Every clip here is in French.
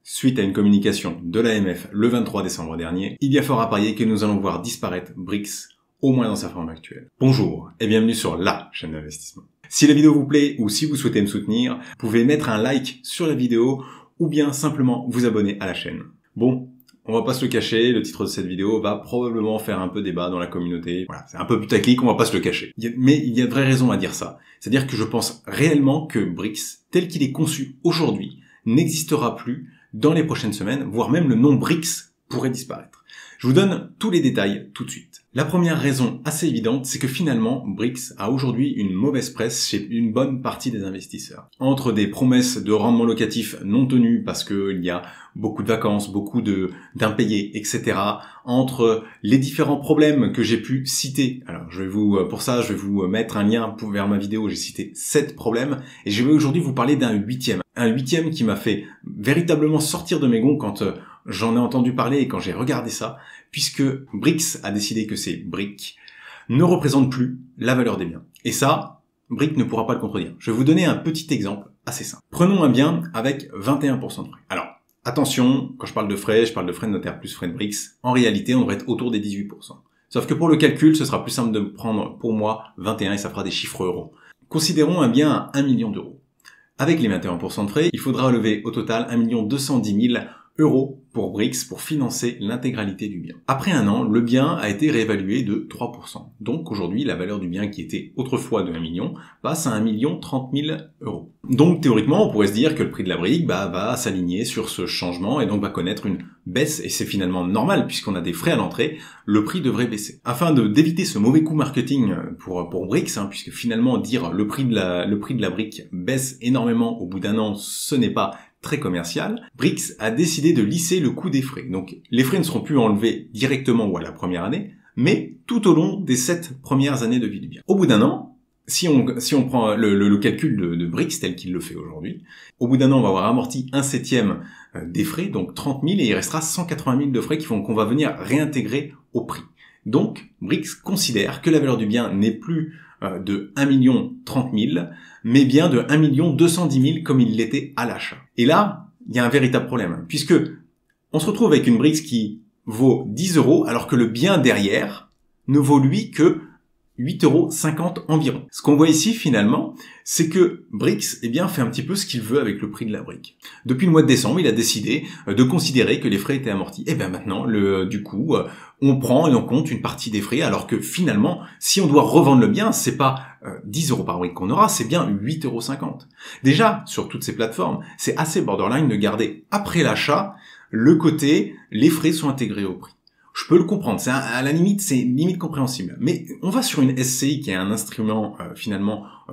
Suite à une communication de l'AMF le 23 décembre dernier, il y a fort à parier que nous allons voir disparaître BRICS, au moins dans sa forme actuelle. Bonjour et bienvenue sur la chaîne d'investissement. Si la vidéo vous plaît ou si vous souhaitez me soutenir, vous pouvez mettre un like sur la vidéo ou bien simplement vous abonner à la chaîne. Bon, on va pas se le cacher, le titre de cette vidéo va probablement faire un peu débat dans la communauté. Voilà, c'est un peu putaclic, on va pas se le cacher. Mais il y a de vraies raisons à dire ça. C'est-à-dire que je pense réellement que BRICS, tel qu'il est conçu aujourd'hui, n'existera plus dans les prochaines semaines, voire même le nom BRICS pourrait disparaître. Je vous donne tous les détails tout de suite. La première raison assez évidente, c'est que finalement, BRICS a aujourd'hui une mauvaise presse chez une bonne partie des investisseurs. Entre des promesses de rendement locatif non tenues parce qu'il y a beaucoup de vacances, beaucoup d'impayés, etc. Entre les différents problèmes que j'ai pu citer. Alors, pour ça, je vais vous mettre un lien vers ma vidéo où j'ai cité 7 problèmes. Et je vais aujourd'hui vous parler d'un huitième. Un huitième qui m'a fait véritablement sortir de mes gonds quand j'en ai entendu parler et quand j'ai regardé ça, puisque BRICS a décidé que ces briques ne représentent plus la valeur des biens. Et ça, BRICS ne pourra pas le contredire. Je vais vous donner un petit exemple assez simple. Prenons un bien avec 21% de frais. Alors, attention, quand je parle de frais de notaire plus frais de BRICS. En réalité, on devrait être autour des 18%. Sauf que pour le calcul, ce sera plus simple de prendre pour moi 21 et ça fera des chiffres euros. Considérons un bien à 1 million d'euros. Avec les 21% de frais, il faudra lever au total 1 210 000 euros pour BRICS pour financer l'intégralité du bien. Après un an, le bien a été réévalué de 3%. Donc aujourd'hui, la valeur du bien qui était autrefois de 1 million passe à 1 30 000 euros. Donc théoriquement, on pourrait se dire que le prix de la brique va s'aligner sur ce changement et donc va connaître une baisse. Et c'est finalement normal puisqu'on a des frais à l'entrée, le prix devrait baisser. Afin d'éviter ce mauvais coup marketing pour BRICS, puisque finalement dire le prix de la brique baisse énormément au bout d'un an, ce n'est pas très commercial, BRICS a décidé de lisser le coût des frais. Donc les frais ne seront plus enlevés directement ou à la première année, mais tout au long des 7 premières années de vie du bien. Au bout d'un an, si on prend le calcul de BRICS tel qu'il le fait aujourd'hui, au bout d'un an on va avoir amorti 1/7 des frais, donc 30 000, et il restera 180 000 de frais qui font qu'on va venir réintégrer au prix. Donc BRICS considère que la valeur du bien n'est plus de 1 30 000, mais bien de 1 210 000 comme il l'était à l'achat. Et là, il y a un véritable problème, puisque on se retrouve avec une BRICS qui vaut 10 euros, alors que le bien derrière ne vaut lui que 8,50 € environ. Ce qu'on voit ici finalement, c'est que BRICS fait un petit peu ce qu'il veut avec le prix de la brique. Depuis le mois de décembre, il a décidé de considérer que les frais étaient amortis. Et bien maintenant, du coup, on prend et on compte une partie des frais, alors que finalement, si on doit revendre le bien, c'est pas 10 € par brique qu'on aura, c'est bien 8,50 €. Déjà, sur toutes ces plateformes, c'est assez borderline de garder après l'achat le côté les frais sont intégrés au prix. Je peux le comprendre, à la limite, c'est limite compréhensible. Mais on va sur une SCI qui est un instrument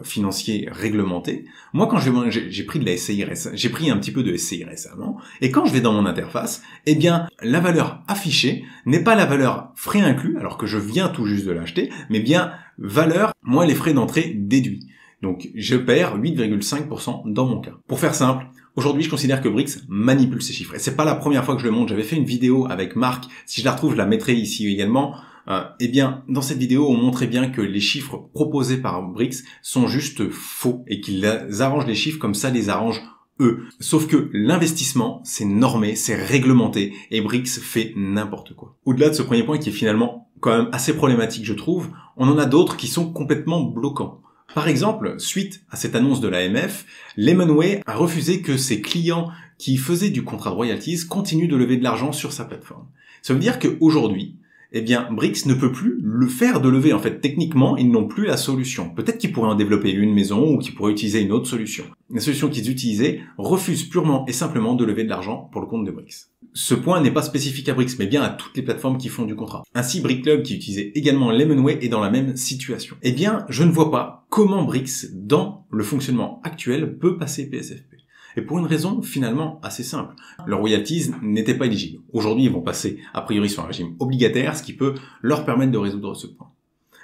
financier réglementé. Moi, quand j'ai pris de la SCI récemment, j'ai pris un petit peu de SCI récemment, et quand je vais dans mon interface, la valeur affichée n'est pas la valeur frais inclus, alors que je viens tout juste de l'acheter, mais bien valeur moins les frais d'entrée déduits. Donc, je perds 8,5% dans mon cas. Pour faire simple, aujourd'hui, je considère que BRICS manipule ces chiffres. Et c'est pas la première fois que je le montre. J'avais fait une vidéo avec Marc. Si je la retrouve, je la mettrai ici également. Dans cette vidéo, on montrait bien que les chiffres proposés par BRICS sont juste faux et qu'ils arrangent les chiffres comme ça les arrangent eux. Sauf que l'investissement, c'est normé, c'est réglementé et BRICS fait n'importe quoi. Au-delà de ce premier point qui est finalement quand même assez problématique, je trouve, on en a d'autres qui sont complètement bloquants. Par exemple, suite à cette annonce de l'AMF, Lemonway a refusé que ses clients qui faisaient du contrat de royalties continuent de lever de l'argent sur sa plateforme. Ça veut dire qu'aujourd'hui, BRICS ne peut plus le faire de lever. En fait, techniquement, ils n'ont plus la solution. Peut-être qu'ils pourraient en développer une maison ou qu'ils pourraient utiliser une autre solution. La solution qu'ils utilisaient refuse purement et simplement de lever de l'argent pour le compte de BRICS. Ce point n'est pas spécifique à BRICS, mais bien à toutes les plateformes qui font du contrat. Ainsi, BrickClub, qui utilisait également Lemonway, est dans la même situation. Je ne vois pas comment BRICS, dans le fonctionnement actuel, peut passer PSFP. Et pour une raison finalement assez simple. Leurs royalties n'étaient pas éligibles. Aujourd'hui, ils vont passer a priori sur un régime obligataire, ce qui peut leur permettre de résoudre ce point.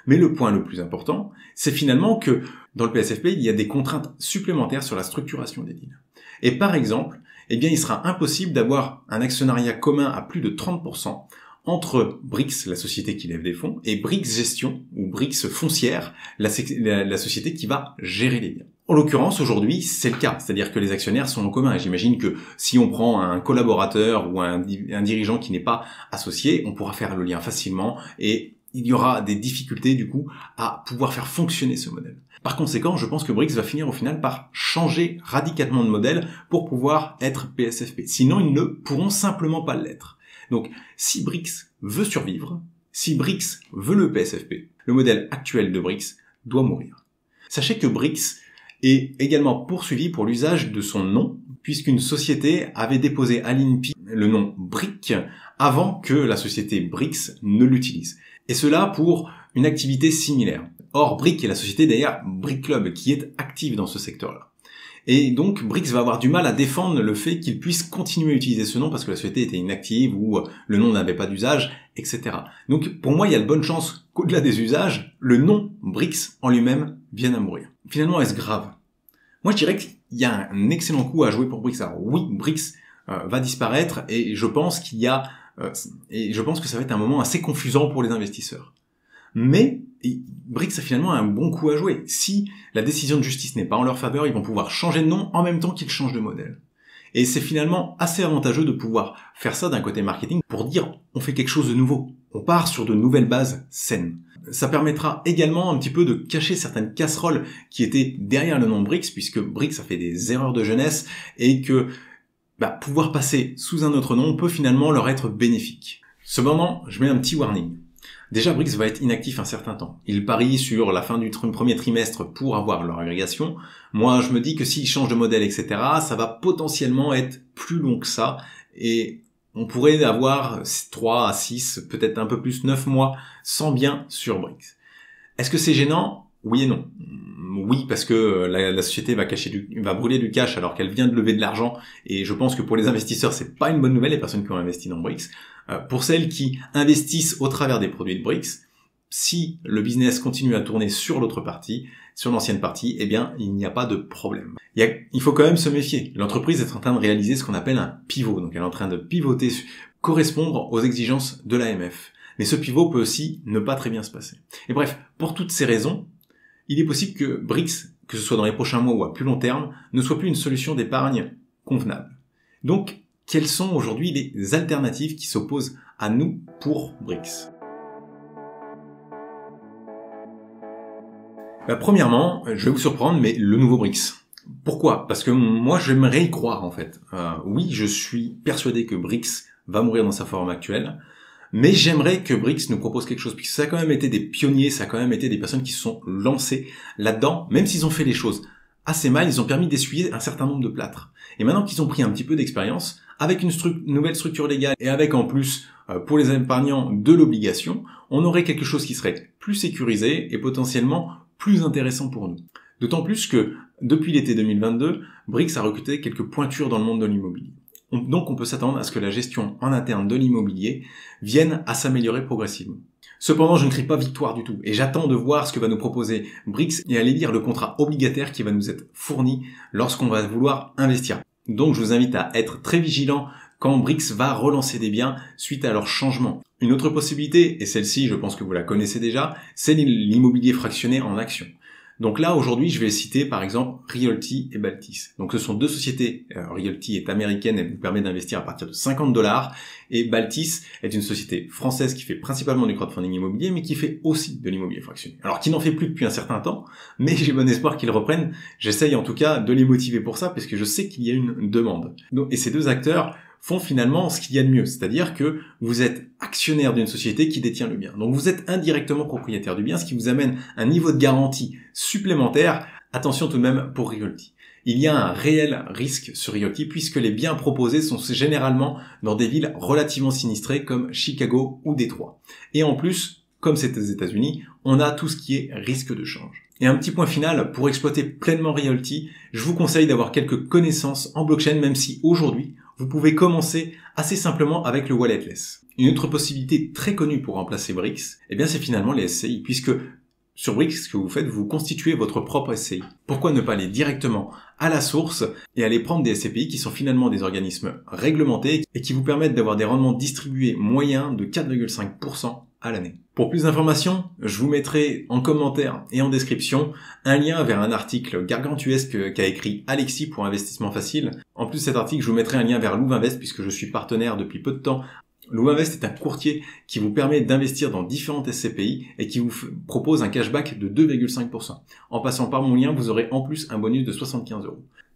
Mais le point le plus important, c'est finalement que dans le PSFP, il y a des contraintes supplémentaires sur la structuration des deals. Et par exemple, il sera impossible d'avoir un actionnariat commun à plus de 30% entre Brix, la société qui lève des fonds, et Brix Gestion, ou Brix Foncière, la société qui va gérer les biens. En l'occurrence, aujourd'hui, c'est le cas. C'est-à-dire que les actionnaires sont en commun. Et j'imagine que si on prend un collaborateur ou un dirigeant qui n'est pas associé, on pourra faire le lien facilement et il y aura des difficultés, du coup, à pouvoir faire fonctionner ce modèle. Par conséquent, je pense que Brix va finir au final par changer radicalement de modèle pour pouvoir être PSFP. Sinon, ils ne pourront simplement pas l'être. Donc, si Brix veut survivre, si Brix veut le PSFP, le modèle actuel de Brix doit mourir. Sachez que Brix est également poursuivi pour l'usage de son nom, puisqu'une société avait déposé à l'INPI le nom Brick avant que la société Brix ne l'utilise. Et cela pour une activité similaire. Or, Brick est la société d'ailleurs Brick Club qui est active dans ce secteur-là. Et donc, Brix va avoir du mal à défendre le fait qu'il puisse continuer à utiliser ce nom parce que la société était inactive ou le nom n'avait pas d'usage, etc. Donc, pour moi, il y a de bonnes chances qu'au-delà des usages, le nom Brix en lui-même vienne à mourir. Finalement, est-ce grave? Moi, je dirais qu'il y a un excellent coup à jouer pour Brix. Alors oui, Brix va disparaître et je pense qu'il y a et je pense que ça va être un moment assez confusant pour les investisseurs. Mais Brix a finalement un bon coup à jouer. Si la décision de justice n'est pas en leur faveur, ils vont pouvoir changer de nom en même temps qu'ils changent de modèle. Et c'est finalement assez avantageux de pouvoir faire ça d'un côté marketing pour dire on fait quelque chose de nouveau. On part sur de nouvelles bases saines. Ça permettra également un petit peu de cacher certaines casseroles qui étaient derrière le nom Brix, puisque Brix a fait des erreurs de jeunesse et que pouvoir passer sous un autre nom peut finalement leur être bénéfique. Cependant, je mets un petit warning. Déjà, Brix va être inactif un certain temps. Il parie sur la fin du premier trimestre pour avoir leur agrégation. Moi, je me dis que s'ils changent de modèle, etc., ça va potentiellement être plus long que ça. Et on pourrait avoir 3 à 6, peut-être un peu plus, 9 mois sans bien sur Brix. Est-ce que c'est gênant? Oui et non. Oui, parce que la société va brûler du cash alors qu'elle vient de lever de l'argent. Et je pense que pour les investisseurs, c'est pas une bonne nouvelle, les personnes qui ont investi dans Brix. Pour celles qui investissent au travers des produits de Brix, si le business continue à tourner sur l'autre partie, sur l'ancienne partie, eh bien, il n'y a pas de problème. Il faut quand même se méfier. L'entreprise est en train de réaliser ce qu'on appelle un pivot. Donc, elle est en train de pivoter, correspondre aux exigences de l'AMF. Mais ce pivot peut aussi ne pas très bien se passer. Et bref, pour toutes ces raisons, il est possible que Brix, que ce soit dans les prochains mois ou à plus long terme, ne soit plus une solution d'épargne convenable. Donc, quelles sont aujourd'hui les alternatives qui s'opposent à nous pour Brix? Premièrement, je vais vous surprendre, mais le nouveau Brix. Pourquoi? Parce que moi, j'aimerais y croire, en fait. Oui, je suis persuadé que Brix va mourir dans sa forme actuelle, mais j'aimerais que Brix nous propose quelque chose, puisque ça a quand même été des pionniers, ça a quand même été des personnes qui se sont lancées là-dedans, même s'ils ont fait les choses assez mal, ils ont permis d'essuyer un certain nombre de plâtres. Et maintenant qu'ils ont pris un petit peu d'expérience, avec une nouvelle structure légale et avec en plus, pour les épargnants, de l'obligation, on aurait quelque chose qui serait plus sécurisé et potentiellement plus intéressant pour nous. D'autant plus que, depuis l'été 2022, Brix a recruté quelques pointures dans le monde de l'immobilier. Donc on peut s'attendre à ce que la gestion en interne de l'immobilier vienne à s'améliorer progressivement. Cependant, je ne crie pas victoire du tout, et j'attends de voir ce que va nous proposer Brix et aller lire le contrat obligataire qui va nous être fourni lorsqu'on va vouloir investir. Donc je vous invite à être très vigilant quand Brix va relancer des biens suite à leur changement. Une autre possibilité, et celle-ci je pense que vous la connaissez déjà, c'est l'immobilier fractionné en actions. Donc là, aujourd'hui, je vais citer par exemple Realty et Baltis. Donc ce sont deux sociétés. Realty est américaine, elle vous permet d'investir à partir de $50. Et Baltis est une société française qui fait principalement du crowdfunding immobilier, mais qui fait aussi de l'immobilier fractionné. Alors qui n'en fait plus depuis un certain temps, mais j'ai bon espoir qu'ils reprennent. J'essaye en tout cas de les motiver pour ça, parce que je sais qu'il y a une demande. Et ces deux acteurs font finalement ce qu'il y a de mieux, c'est-à-dire que vous êtes actionnaire d'une société qui détient le bien. Donc vous êtes indirectement propriétaire du bien, ce qui vous amène un niveau de garantie supplémentaire. Attention tout de même pour Realty. Il y a un réel risque sur Realty puisque les biens proposés sont généralement dans des villes relativement sinistrées comme Chicago ou Détroit. Et en plus, comme c'est aux États-Unis, on a tout ce qui est risque de change. Et un petit point final, pour exploiter pleinement Realty, je vous conseille d'avoir quelques connaissances en blockchain, même si aujourd'hui, vous pouvez commencer assez simplement avec le walletless. Une autre possibilité très connue pour remplacer Brix, eh bien c'est finalement les SCI, puisque Sur Brix, ce que vous faites, vous constituez votre propre SCI. Pourquoi ne pas aller directement à la source et aller prendre des SCPI qui sont finalement des organismes réglementés et qui vous permettent d'avoir des rendements distribués moyens de 4,5% à l'année. Pour plus d'informations, je vous mettrai en commentaire et en description un lien vers un article gargantuesque qu'a écrit Alexis pour Investissement Facile. En plus de cet article, je vous mettrai un lien vers Louvainvest puisque je suis partenaire depuis peu de temps. Louvainvest est un courtier qui vous permet d'investir dans différentes SCPI et qui vous propose un cashback de 2,5%. En passant par mon lien, vous aurez en plus un bonus de 75 €.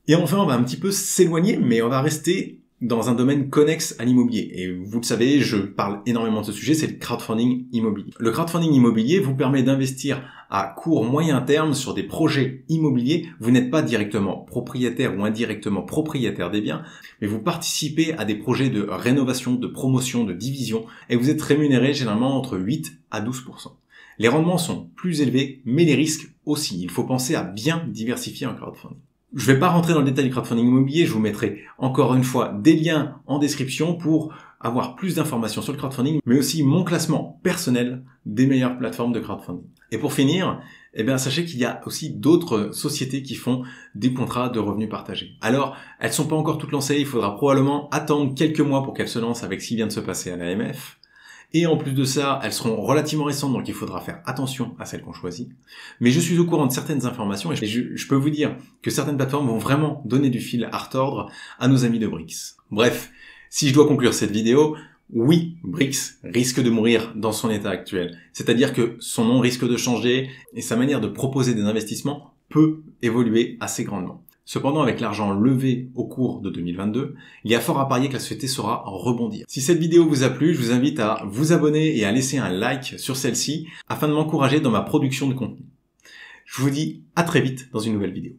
Et enfin, on va un petit peu s'éloigner, mais on va rester dans un domaine connexe à l'immobilier. Et vous le savez, je parle énormément de ce sujet, c'est le crowdfunding immobilier. Le crowdfunding immobilier vous permet d'investir à court moyen terme sur des projets immobiliers. Vous n'êtes pas directement propriétaire ou indirectement propriétaire des biens, mais vous participez à des projets de rénovation, de promotion, de division, et vous êtes rémunéré généralement entre 8 à 12%. Les rendements sont plus élevés, mais les risques aussi. Il faut penser à bien diversifier en crowdfunding. Je ne vais pas rentrer dans le détail du crowdfunding immobilier, je vous mettrai encore une fois des liens en description pour avoir plus d'informations sur le crowdfunding, mais aussi mon classement personnel des meilleures plateformes de crowdfunding. Et pour finir, sachez qu'il y a aussi d'autres sociétés qui font des contrats de revenus partagés. Alors, elles sont pas encore toutes lancées, il faudra probablement attendre quelques mois pour qu'elles se lancent avec ce qui vient de se passer à l'AMF. Et en plus de ça, elles seront relativement récentes, donc il faudra faire attention à celles qu'on choisit. Mais je suis au courant de certaines informations et je peux vous dire que certaines plateformes vont vraiment donner du fil à retordre à nos amis de Brix. Bref, si je dois conclure cette vidéo, oui, Brix risque de mourir dans son état actuel. C'est-à-dire que son nom risque de changer et sa manière de proposer des investissements peut évoluer assez grandement. Cependant, avec l'argent levé au cours de 2022, il y a fort à parier que la société saura rebondir. Si cette vidéo vous a plu, je vous invite à vous abonner et à laisser un like sur celle-ci afin de m'encourager dans ma production de contenu. Je vous dis à très vite dans une nouvelle vidéo.